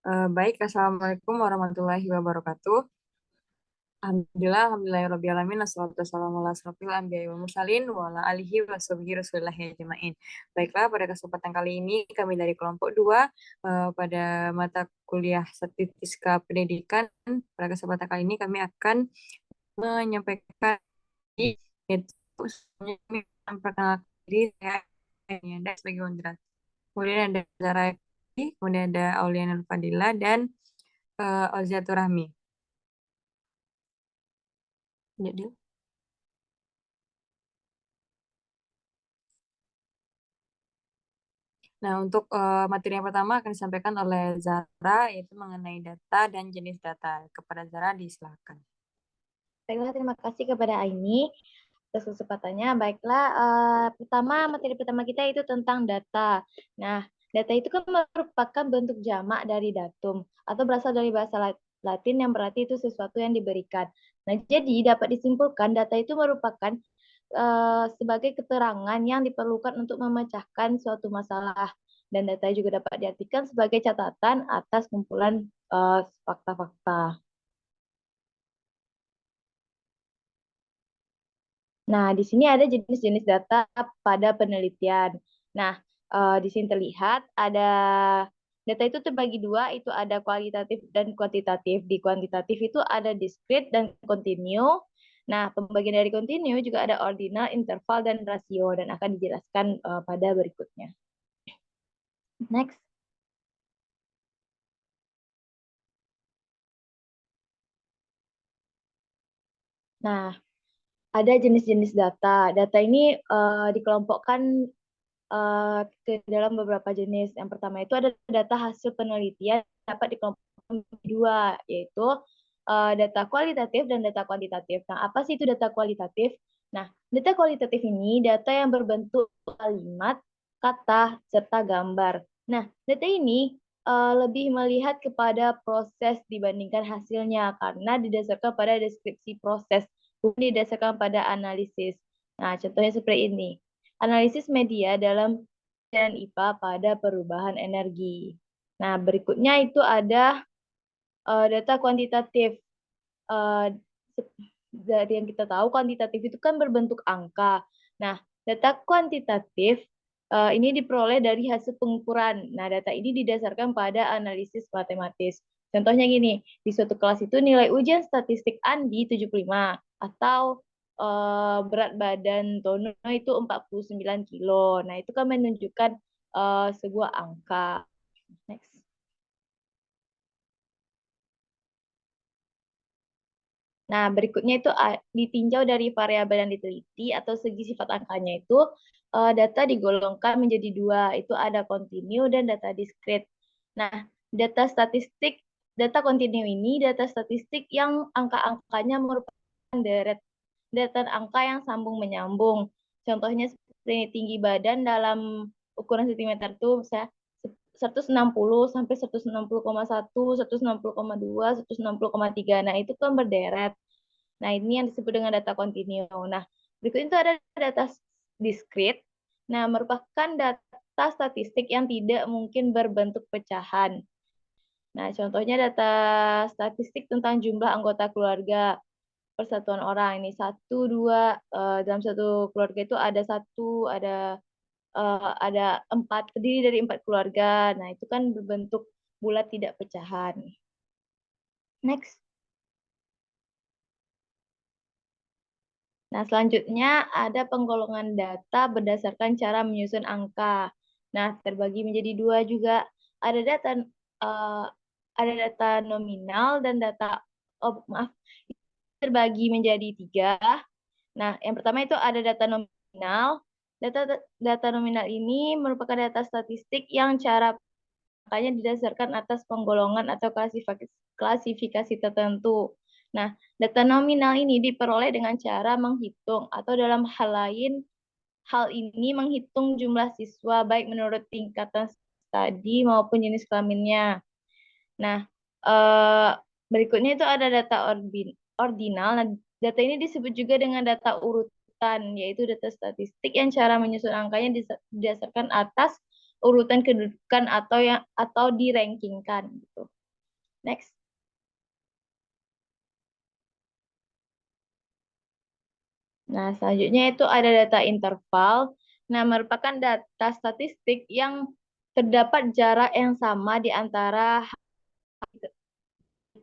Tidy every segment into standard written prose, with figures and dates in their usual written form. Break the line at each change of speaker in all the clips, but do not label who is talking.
Baik, Assalamualaikum warahmatullahi wabarakatuh. Alhamdulillahirrabbilalamin, assalatu wassalamu ala asrofil anbiya'i wal mursalin, wa ala alihi wa sahbihi rasulillahi ajma'in. Baiklah, pada kesempatan kali ini kami dari kelompok 2 pada mata kuliah Statistika Pendidikan. Pada kesempatan kali ini kami akan menyampaikan yaitu memperkenalkan diri saya dan sebagai moderator. Kemudian ada Zara, kemudian ada Auliana Fadila dan Alzatur Rahmi. Jadi, nah, untuk materi yang pertama akan disampaikan oleh Zara, yaitu mengenai data dan jenis data. Kepada Zara, disilakan.
Baiklah, terima kasih kepada Aini atas kesempatannya. Baiklah, pertama materi pertama kita itu tentang data. Nah, data itu kan merupakan bentuk jamak dari datum atau berasal dari bahasa Latin yang berarti itu sesuatu yang diberikan. Nah, jadi dapat disimpulkan data itu merupakan sebagai keterangan yang diperlukan untuk memecahkan suatu masalah. Dan data juga dapat diartikan sebagai catatan atas kumpulan fakta-fakta. Nah, di sini ada jenis-jenis data pada penelitian. Nah, di sini terlihat ada data itu terbagi dua, itu ada kualitatif dan kuantitatif. Di kuantitatif itu ada discrete dan continue. Nah, pembagian dari continue juga ada ordinal, interval, dan rasio, dan akan dijelaskan pada berikutnya. Next. Nah, ada jenis-jenis data. Data ini dikelompokkan ke dalam beberapa jenis. Yang pertama itu ada data hasil penelitian dapat dikelompokkan menjadi dua, yaitu data kualitatif dan data kuantitatif. Nah, apa sih itu data kualitatif? Nah, data kualitatif ini data yang berbentuk kalimat, kata, serta gambar. Nah, data ini lebih melihat kepada proses dibandingkan hasilnya karena didasarkan pada deskripsi proses, bukan didasarkan pada analisis. Nah, contohnya seperti ini. Analisis media dalam pelajaran IPA pada perubahan energi. Nah, berikutnya itu ada data kuantitatif. Uh, dari yang kita tahu, kuantitatif itu kan berbentuk angka. Nah, data kuantitatif ini diperoleh dari hasil pengukuran. Nah, data ini didasarkan pada analisis matematis. Contohnya gini, di suatu kelas itu nilai ujian statistik Andi 75 atau berat badan Tono itu 49 kilo. Nah, itu kan menunjukkan sebuah angka. Next. Nah, berikutnya itu ditinjau dari variabel yang diteliti atau segi sifat angkanya itu data digolongkan menjadi dua, itu ada kontinu dan data diskrit. Nah, data statistik, data kontinu ini data statistik yang angka-angkanya merupakan deret angka yang sambung menyambung. Contohnya seperti tinggi badan dalam ukuran cm itu bisa 160 sampai 160,1, 160,2, 160,3. Nah, itu kan berderet. Nah, ini yang disebut dengan data kontinu. Nah, berikut itu ada data diskrit. Nah, merupakan data statistik yang tidak mungkin berbentuk pecahan. Nah, contohnya data statistik tentang jumlah anggota keluarga persatuan orang. Ini satu, dua, dalam satu keluarga itu ada satu, ada empat, terdiri dari empat keluarga. Nah, itu kan berbentuk bulat tidak pecahan. Next. Nah, selanjutnya ada penggolongan data berdasarkan cara menyusun angka. Nah, terbagi menjadi dua juga. Ada data uh, ada data nominal dan data terbagi menjadi tiga. Nah, yang pertama itu ada data nominal. Data nominal ini merupakan data statistik yang cara makanya didasarkan atas penggolongan atau klasifikasi tertentu. Nah, data nominal ini diperoleh dengan cara menghitung atau dalam hal lain, hal ini menghitung jumlah siswa baik menurut tingkatan studi maupun jenis kelaminnya. Nah, eh, berikutnya itu ada data ordinal. Nah, data ini disebut juga dengan data urutan, yaitu data statistik yang cara menyusun angkanya didasarkan atas urutan kedudukan atau dirankingkan gitu. Next. Nah, selanjutnya itu ada data interval. Nah, merupakan data statistik yang terdapat jarak yang sama di antara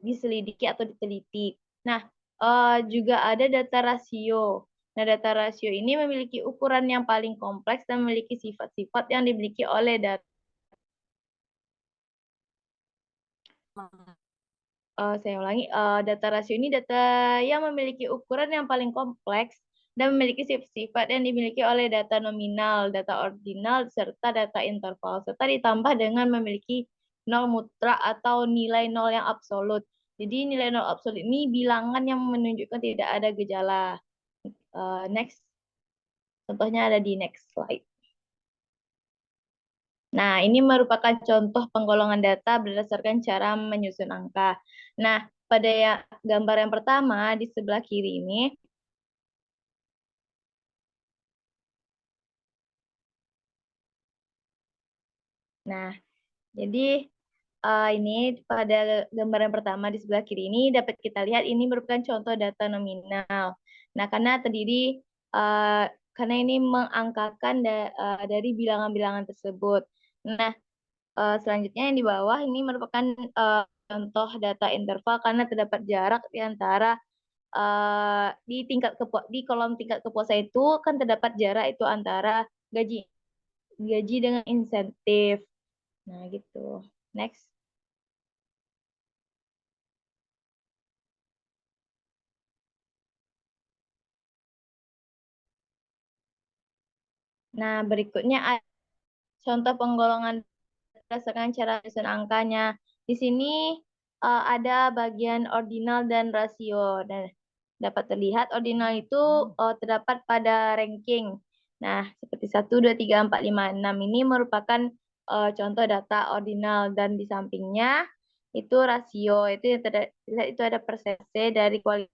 diselidiki atau diteliti. Nah, juga ada data rasio. Nah, data rasio ini memiliki ukuran yang paling kompleks dan memiliki sifat-sifat yang dimiliki oleh data. Saya ulangi, data rasio ini data yang memiliki ukuran yang paling kompleks dan memiliki sifat-sifat yang dimiliki oleh data nominal, data ordinal, serta data interval, serta ditambah dengan memiliki nol mutlak atau nilai nol yang absolut. Jadi nilai nol absolut ini bilangan yang menunjukkan tidak ada gejala. Next, contohnya ada di next slide. Nah, ini merupakan contoh penggolongan data berdasarkan cara menyusun angka. Nah, pada gambar yang pertama di sebelah kiri ini, nah, jadi ini pada gambar yang pertama di sebelah kiri ini dapat kita lihat ini merupakan contoh data nominal. Nah, karena terdiri karena ini mengangkakan dari bilangan-bilangan tersebut. Nah, selanjutnya yang di bawah ini merupakan contoh data interval karena terdapat jarak di antara di kolom tingkat kepuasan itu kan terdapat jarak itu antara gaji gaji dengan insentif. Nah, gitu. Next. Nah, berikutnya ada contoh penggolongan berdasarkan cara menyusun angkanya. Di sini ada bagian ordinal dan rasio. Dan dapat terlihat ordinal itu terdapat pada ranking. Nah, seperti 1, 2, 3, 4, 5, 6 ini merupakan contoh data ordinal. Dan di sampingnya itu rasio. Itu ada persentase dari kualitas.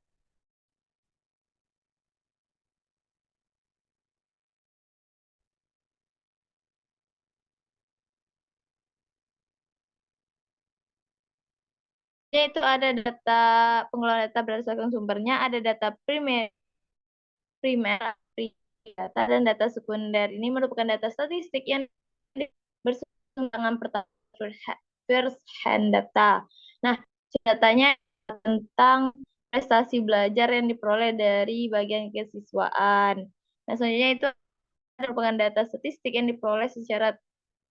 Itu ada data pengelolaan data berdasarkan sumbernya, ada data primer, primer data dan data sekunder. Ini merupakan data statistik yang bersumber pertama first hand data. Nah, datanya tentang prestasi belajar yang diperoleh dari bagian kesiswaan. Nah, selanjutnya itu merupakan data statistik yang diperoleh secara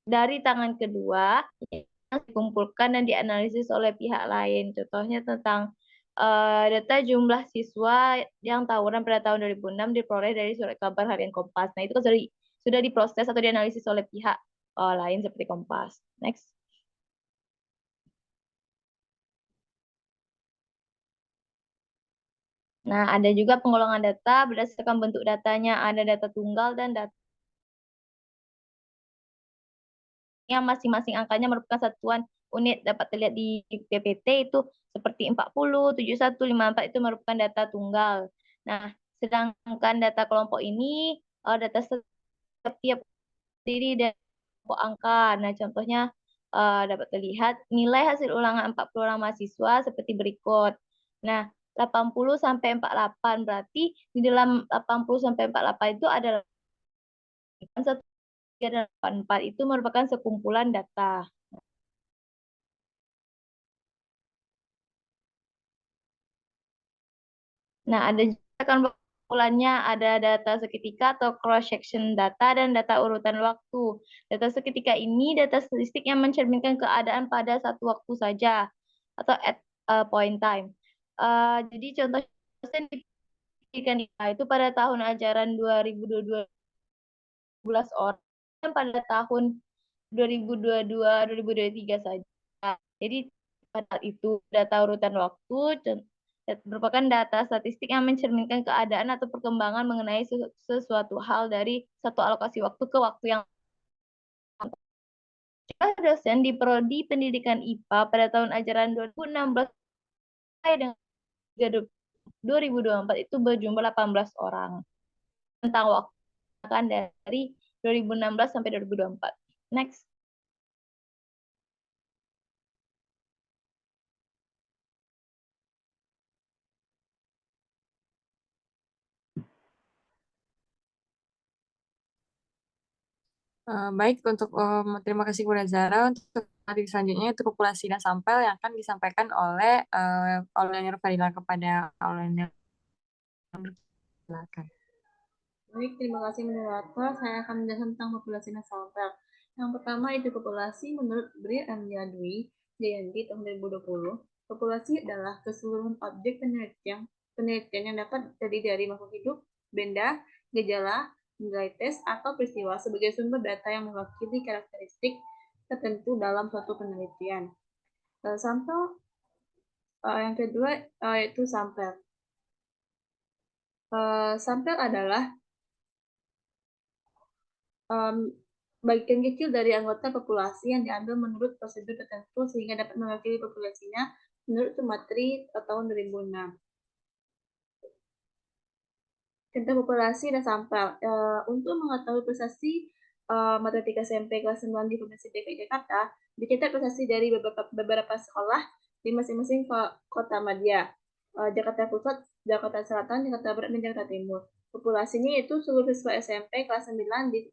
dari tangan kedua yang dikumpulkan dan dianalisis oleh pihak lain. Contohnya tentang data jumlah siswa yang tawuran pada tahun 2006 diperoleh dari surat kabar harian Kompas. Nah, itu kan sudah diproses atau dianalisis oleh pihak lain seperti Kompas. Next. Nah, ada juga penggolongan data berdasarkan bentuk datanya. Ada data tunggal dan data yang masing-masing angkanya merupakan satuan unit. Dapat terlihat di PPT itu seperti 40, 71, 54 itu merupakan data tunggal. Nah, sedangkan data kelompok ini data setiap diri dan kelompok angka. Nah, contohnya dapat terlihat nilai hasil ulangan 40 orang mahasiswa seperti berikut. Nah, 80 sampai 48 berarti di dalam 80 sampai 48 itu ada 1, 3, dan 84 itu merupakan sekumpulan data. Nah, ada juga kan kumpulannya ada data seketika atau cross section data dan data urutan waktu. Data seketika ini data statistik yang mencerminkan keadaan pada satu waktu saja atau at a point time. Jadi contoh dosen di pendidikan itu pada tahun ajaran 2022 orang dan pada tahun 2022-2023 saja. Jadi pada saat itu data urutan waktu merupakan data statistik yang mencerminkan keadaan atau perkembangan mengenai sesuatu hal dari satu alokasi waktu ke waktu yang dosen di Prodi Pendidikan IPA pada tahun ajaran 2016 sampai dengan 2024 itu berjumlah 18 orang. Tentang waktu akan dari 2016 sampai 2024. Next.
Baik, untuk terima kasih kepada Zara untuk tadi selanjutnya itu populasi dan sampel yang akan disampaikan oleh Aulianir Fadila kepada Aulianir. Silakan.
Baik, terima kasih moderator. Saya akan menjelaskan tentang populasi nasabah. Yang pertama itu populasi menurut Bri Anja Dwi, JNT tahun 2020. Populasi adalah keseluruhan objek penelitian yang dapat terdiri dari makhluk hidup, benda, gejala, nilai tes, atau peristiwa sebagai sumber data yang mewakili karakteristik tertentu dalam suatu penelitian. Sampel yang kedua yaitu sampel. Sampel adalah um, bagian kecil dari anggota populasi yang diambil menurut prosedur tertentu sehingga dapat mewakili populasinya menurut Sumatri tahun 2006. Tentang populasi dan sampel. Untuk mengetahui prestasi matematika SMP kelas 9 di Provinsi DKI Jakarta, dicatat prestasi dari beberapa sekolah di masing-masing kota madya. Jakarta Pusat, Jakarta Selatan, Jakarta Barat, dan Jakarta Timur. Populasinya itu seluruh siswa SMP kelas 9 di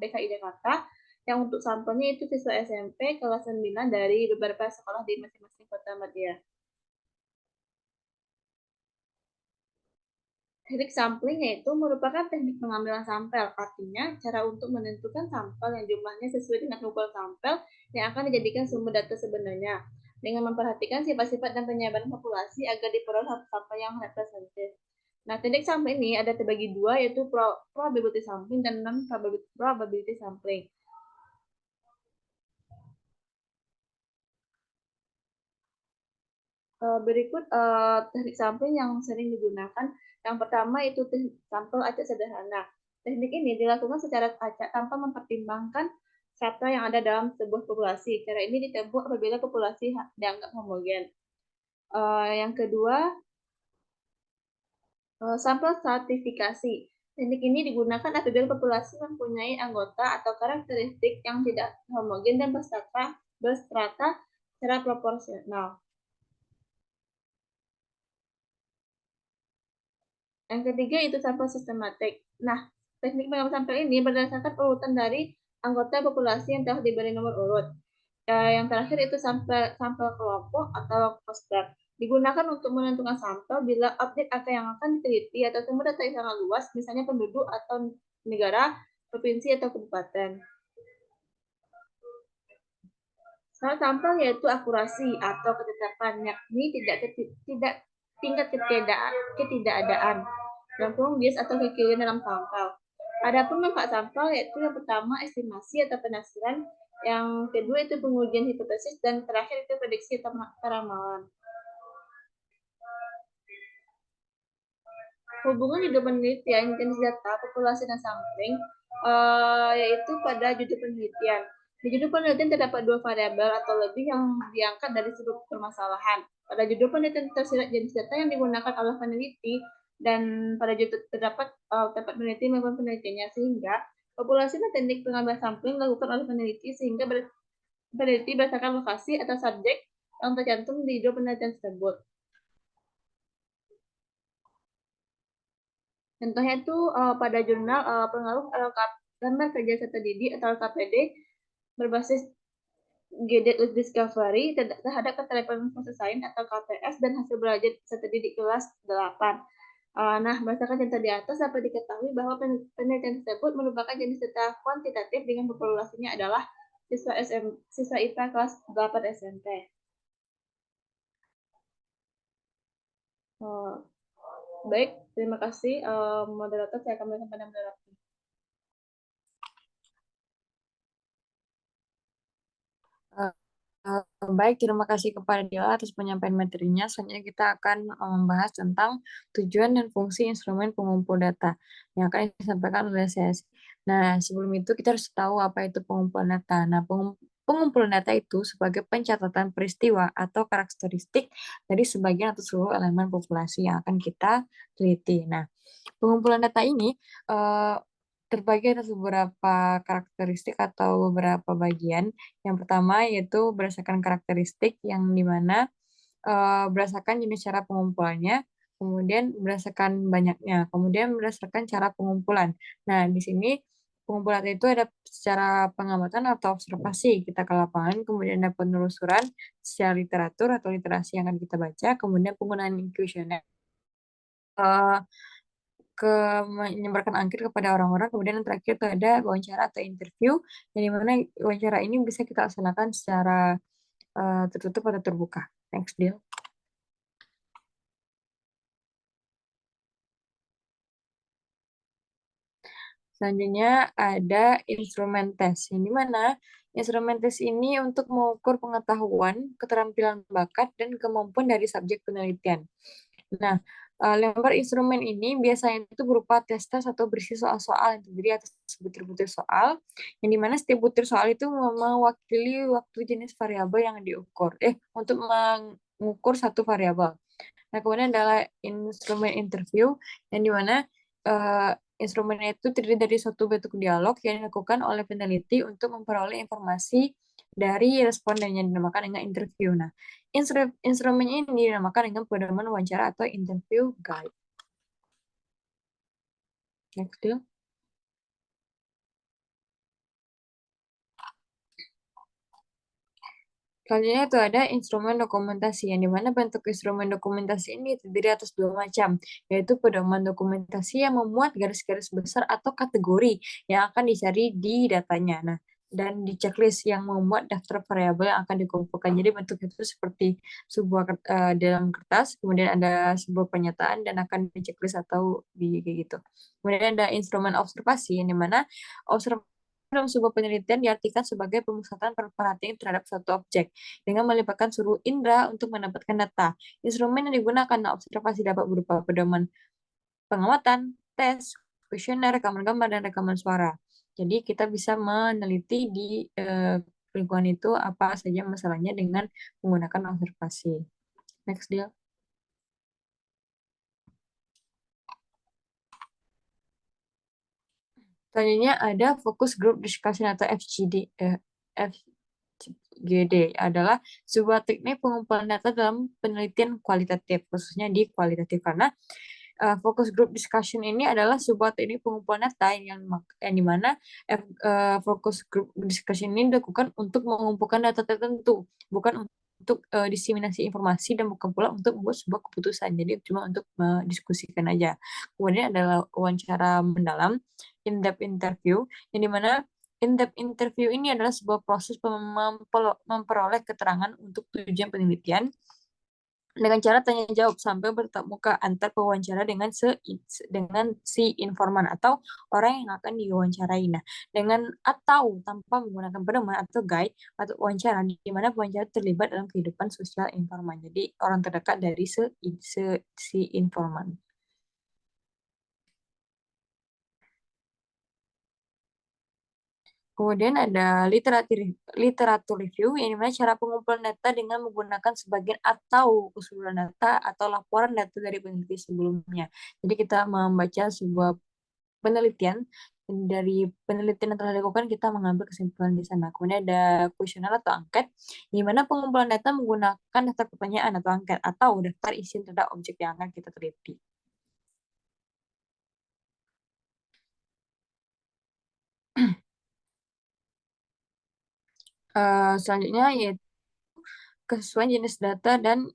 DKI Jakarta, yang untuk sampelnya itu siswa SMP kelas 9 dari beberapa sekolah di masing-masing kota madya. Teknik sampling yaitu merupakan teknik pengambilan sampel, artinya cara untuk menentukan sampel yang jumlahnya sesuai dengan ukuran sampel yang akan dijadikan sumber data sebenarnya, dengan memperhatikan sifat-sifat dan penyebaran populasi agar diperoleh sampel yang representatif. Nah, teknik sampling ini ada terbagi dua, yaitu probability sampling dan non-probability sampling. Berikut teknik sampling yang sering digunakan. Yang pertama itu teknik sampel acak sederhana. Teknik ini dilakukan secara acak tanpa mempertimbangkan strata yang ada dalam sebuah populasi. Cara ini ditempuh apabila populasi dianggap homogen. Yang kedua, sampel stratifikasi. Teknik ini digunakan apabila populasi mempunyai anggota atau karakteristik yang tidak homogen dan berstrata secara proporsional. Yang ketiga itu sampel sistematik. Nah, teknik pengambilan sampel ini berdasarkan urutan dari anggota populasi yang telah diberi nomor urut. Yang terakhir itu sampel kelompok atau cluster. Digunakan untuk menentukan sampel bila objek yang akan diteliti atau sumber data yang sangat luas, misalnya penduduk atau negara, provinsi atau kabupaten. Salah sampel yaitu akurasi atau ketetapan, yakni tidak tingkat ketidakadaan langsung bias atau kekeliruan dalam sampel. Adapun manfaat sampel yaitu yang pertama estimasi atau penafsiran, yang kedua itu pengujian hipotesis, dan terakhir itu prediksi atau peramalan. Hubungan judul penelitian, jenis data, populasi, dan sampling, yaitu pada judul penelitian. Di judul penelitian terdapat dua variabel atau lebih yang diangkat dari seluruh permasalahan. Pada judul penelitian tersirat jenis data yang digunakan oleh peneliti, dan pada judul terdapat tempat peneliti maupun penelitiannya, sehingga populasi dan teknik pengambilan sampling dilakukan oleh peneliti sehingga peneliti berdasarkan lokasi atau subjek yang tercantum di judul penelitian tersebut. Contohnya itu pada jurnal pengaruh gambar kerja serta didik atau KPD berbasis Guided Discovery terhadap keterampilan proses sains atau KPS dan hasil belajar serta didik kelas 8. Nah, berdasarkan contoh di atas dapat diketahui bahwa penelitian tersebut merupakan jenis data kuantitatif dengan populasinya adalah siswa IPA kelas 8 SMP. Baik, terima kasih moderator. Saya akan berikan pada moderator.
Baik, terima kasih kepada Dila atas penyampaian materinya. Selanjutnya kita akan membahas tentang tujuan dan fungsi instrumen pengumpul data yang akan disampaikan oleh CSI. Nah, sebelum itu kita harus tahu apa itu pengumpulan data. Nah, pengumpulan data itu sebagai pencatatan peristiwa atau karakteristik dari sebagian atau seluruh elemen populasi yang akan kita teliti. Nah, pengumpulan data ini eh, terbagi atas beberapa karakteristik atau beberapa bagian. Yang pertama yaitu berdasarkan karakteristik yang dimana berdasarkan jenis cara pengumpulannya, kemudian berdasarkan banyaknya, kemudian berdasarkan cara pengumpulan. Nah, di sini pengumpulan data itu ada secara pengamatan atau observasi, kita ke lapangan, kemudian ada penelusuran secara literatur atau literasi yang akan kita baca, kemudian penggunaan kuesioner eh, ke menyebarkan angket kepada orang-orang, kemudian yang terakhir itu ada wawancara atau interview, yang dimana wawancara ini bisa kita laksanakan secara tertutup atau terbuka. Next, deal. Selanjutnya ada instrumen tes, yang dimana instrumen tes ini untuk mengukur pengetahuan, keterampilan bakat, dan kemampuan dari subjek penelitian. Nah, lembar instrumen ini biasanya itu berupa tes-tes atau berisi soal-soal yang terdiri atas butir-butir soal, yang dimana setiap butir soal itu mewakili waktu jenis variabel yang diukur, untuk mengukur satu variabel. Nah, kemudian adalah instrumen interview, yang dimana eh, instrumennya itu terdiri dari suatu bentuk dialog yang dilakukan oleh peneliti untuk memperoleh informasi dari responden yang dinamakan dengan interview. Nah, instrumen ini dinamakan dengan pedoman wawancara atau interview guide. Next, deal. Selanjutnya itu ada instrumen dokumentasi, yang dimana bentuk instrumen dokumentasi ini terdiri atas dua macam, yaitu pedoman dokumentasi yang memuat garis-garis besar atau kategori yang akan dicari di datanya. Nah, dan di checklist yang memuat daftar variabel yang akan dikumpulkan. Jadi bentuk itu seperti sebuah dalam kertas, kemudian ada sebuah pernyataan dan akan di checklist atau di kayak gitu. Kemudian ada instrumen observasi, yang dimana observasi dalam sebuah penelitian diartikan sebagai pemusatan perhatian terhadap suatu objek dengan melibatkan seluruh indera untuk mendapatkan data. Instrumen yang digunakan observasi dapat berupa pedoman pengamatan, tes, kuesioner, rekaman gambar, dan rekaman suara. Jadi kita bisa meneliti di lingkungan itu apa saja masalahnya dengan menggunakan observasi. Next, dia. Selanjutnya ada Focus Group Discussion atau FGD adalah sebuah teknik pengumpulan data dalam penelitian kualitatif, khususnya di kualitatif karena focus group discussion ini adalah sebuah teknik pengumpulan data yang dimana focus group discussion ini dilakukan untuk mengumpulkan data tertentu, bukan untuk diseminasi informasi dan bukan pula untuk membuat sebuah keputusan. Jadi cuma untuk mendiskusikan aja. Kemudian adalah wawancara mendalam, in-depth interview, yang dimana in-depth interview ini adalah sebuah proses memperoleh keterangan untuk tujuan penelitian dengan cara tanya jawab sampai bertatap muka antar pewawancara dengan si informan atau orang yang akan diwawancarai. Nah, dengan atau tanpa menggunakan pedoman atau guide atau wawancara di mana pewawancara terlibat dalam kehidupan sosial informan. Jadi orang terdekat dari si informan. Kemudian ada literatur review, yang dimana cara pengumpulan data dengan menggunakan sebagian atau keseluruhan data atau laporan data dari peneliti sebelumnya. Jadi kita membaca sebuah penelitian, dari penelitian yang telah dilakukan kita mengambil kesimpulan di sana. Kemudian ada kuesioner atau angket, di mana pengumpulan data menggunakan daftar pertanyaan atau angket atau daftar isian terhadap objek yang akan kita teliti. Selanjutnya yaitu kesesuaian jenis data dan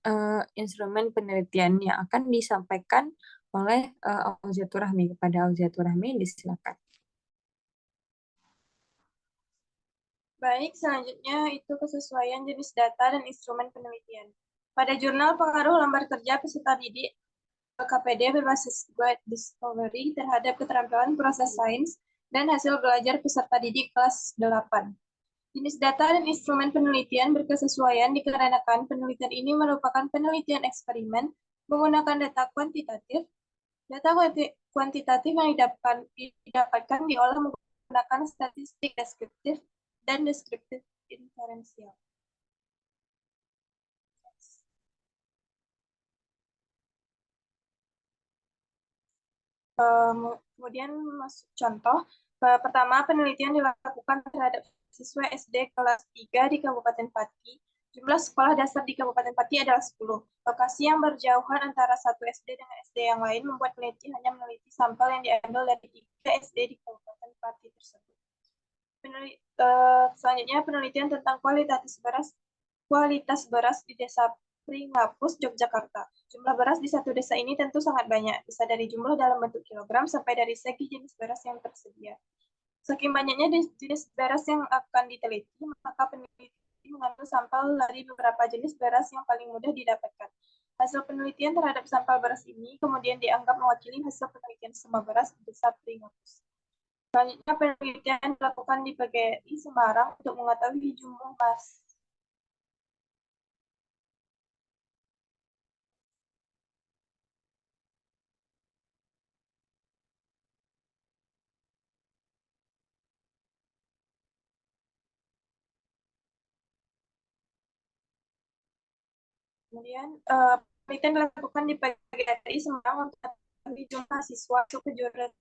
instrumen penelitian yang akan disampaikan oleh Auziatur Rahmi. Kepada Auziatur Rahmi, disilakan.
Baik, selanjutnya itu kesesuaian jenis data dan instrumen penelitian. Pada jurnal pengaruh lembar kerja peserta didik KPD berbasis Guide Discovery terhadap keterampilan proses sains dan hasil belajar peserta didik kelas 8. Jenis data dan instrumen penelitian berkesesuaian dikarenakan penelitian ini merupakan penelitian eksperimen menggunakan data kuantitatif. Data kuantitatif yang didapatkan diolah menggunakan statistik deskriptif dan deskriptif inferensial. Kemudian masuk contoh. Pertama, penelitian dilakukan terhadap siswa SD kelas 3 di Kabupaten Pati. Jumlah sekolah dasar di Kabupaten Pati adalah 10. Lokasi yang berjauhan antara satu SD dengan SD yang lain membuat peneliti hanya meneliti sampel yang diambil dari 3 SD di Kabupaten Pati tersebut. Selanjutnya penelitian tentang kualitas beras di Desa Pringapus, Yogyakarta. Jumlah beras di satu desa ini tentu sangat banyak, bisa dari jumlah dalam bentuk kilogram sampai dari segi jenis beras yang tersedia. Saking banyaknya jenis beras yang akan diteliti, maka peneliti mengambil sampel dari beberapa jenis beras yang paling mudah didapatkan. Hasil penelitian terhadap sampel beras ini kemudian dianggap mewakili hasil penelitian semua beras di Desa Pringapus. Selanjutnya penelitian dilakukan di PGRI Semarang untuk mengetahui jumlah Kemudian penelitian dilakukan di PGRI Semarang untuk mengetahui jumlah siswa masuk kejuaraan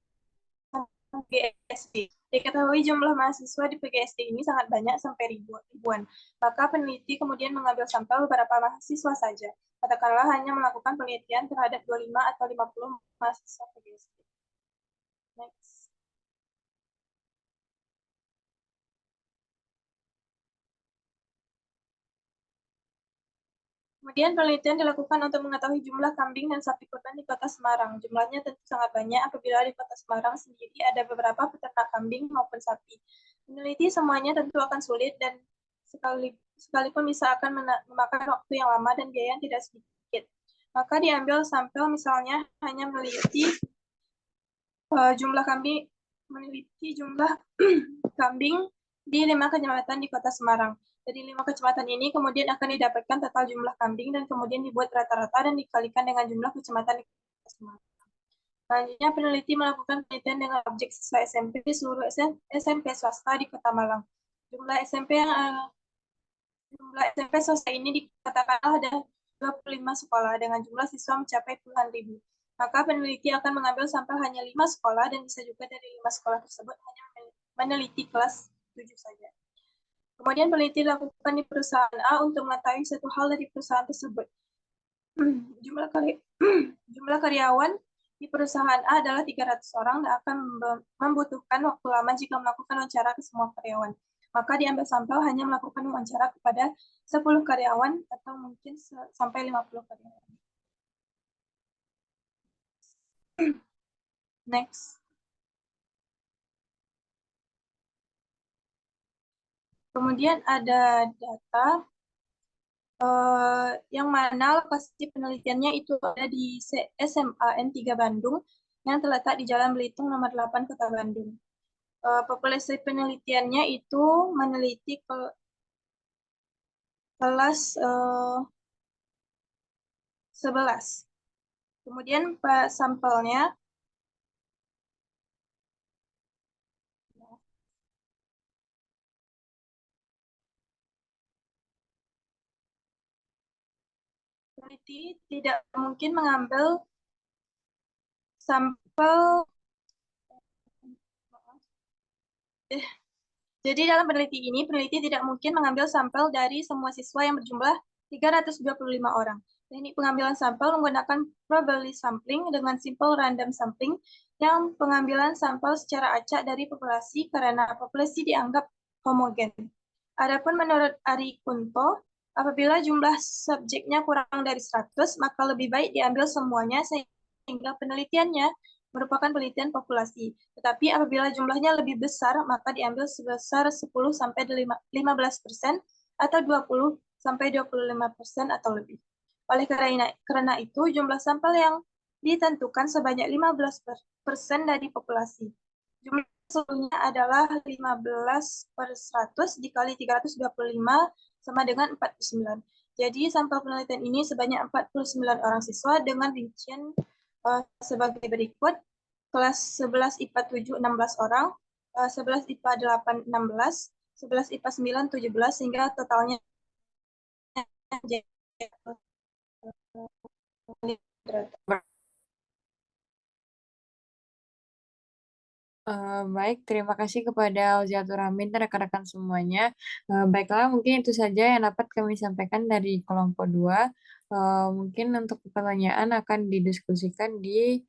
PGSD. Diketahui jumlah mahasiswa di PGSD ini sangat banyak sampai ribuan. Maka peneliti kemudian mengambil sampel beberapa mahasiswa saja. Katakanlah hanya melakukan penelitian terhadap 25 atau 50 mahasiswa PGSD. Next. Kemudian penelitian dilakukan untuk mengetahui jumlah kambing dan sapi kurban di Kota Semarang. Jumlahnya tentu sangat banyak apabila di Kota Semarang sendiri ada beberapa peternak kambing maupun sapi. Meneliti semuanya tentu akan sulit dan sekalipun bisa akan memakan waktu yang lama dan biaya yang tidak sedikit. Maka diambil sampel misalnya hanya meneliti jumlah kambing di 5 kecamatan di Kota Semarang. Dari 5 kecamatan ini kemudian akan didapatkan total jumlah kambing dan kemudian dibuat rata-rata dan dikalikan dengan jumlah kecamatan di Kota Semarang. Selanjutnya peneliti melakukan penelitian dengan objek siswa SMP di seluruh SMP swasta di Kota Malang. Jumlah SMP swasta ini dikatakan ada 25 sekolah dengan jumlah siswa mencapai puluhan ribu. Maka peneliti akan mengambil sampel hanya 5 sekolah dan bisa juga dari 5 sekolah tersebut hanya meneliti kelas 7 saja. Kemudian peneliti dilakukan di perusahaan A untuk mengetahui satu hal dari perusahaan tersebut. Jumlah karyawan di perusahaan A adalah 300 orang dan akan membutuhkan waktu lama jika melakukan wawancara ke semua karyawan. Maka diambil sampel hanya melakukan wawancara kepada 10 karyawan atau mungkin sampai 50 karyawan. Next. Kemudian ada data yang mana lokasi penelitiannya itu ada di SMA N3 Bandung yang terletak di Jalan Belitung nomor 8 Kota Bandung. Populasi penelitiannya itu meneliti kelas 11. Kemudian sampelnya peneliti tidak mungkin mengambil sampel. Jadi dalam peneliti ini, peneliti tidak mungkin mengambil sampel dari semua siswa yang berjumlah 325 orang. Teknik pengambilan sampel menggunakan probability sampling dengan simple random sampling yang pengambilan sampel secara acak dari populasi karena populasi dianggap homogen. Adapun menurut Ari Kunto, apabila jumlah subjeknya kurang dari 100, maka lebih baik diambil semuanya sehingga penelitiannya merupakan penelitian populasi. Tetapi apabila jumlahnya lebih besar, maka diambil sebesar 10-15% atau 20-25% atau lebih. Oleh karena itu, jumlah sampel yang ditentukan sebanyak 15% dari populasi. Jumlah seluruhnya adalah 15/100 dikali 325 sama dengan 49. Jadi sampel penelitian ini sebanyak 49 orang siswa dengan rincian sebagai berikut. Kelas 11 IPA 7 16 orang, 11 IPA 8 16, 11 IPA 9 17 sehingga totalnya jadi
Baik, terima kasih kepada Uziatur Amin dan rekan-rekan semuanya. Baiklah, mungkin itu saja yang dapat kami sampaikan dari kelompok 2. Mungkin untuk pertanyaan akan didiskusikan di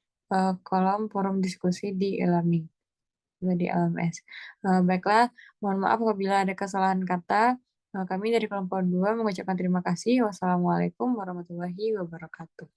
kolom forum diskusi di e-learning atau di LMS. Baiklah, mohon maaf apabila ada kesalahan kata. Kami dari kelompok 2 mengucapkan terima kasih. Wassalamualaikum warahmatullahi wabarakatuh.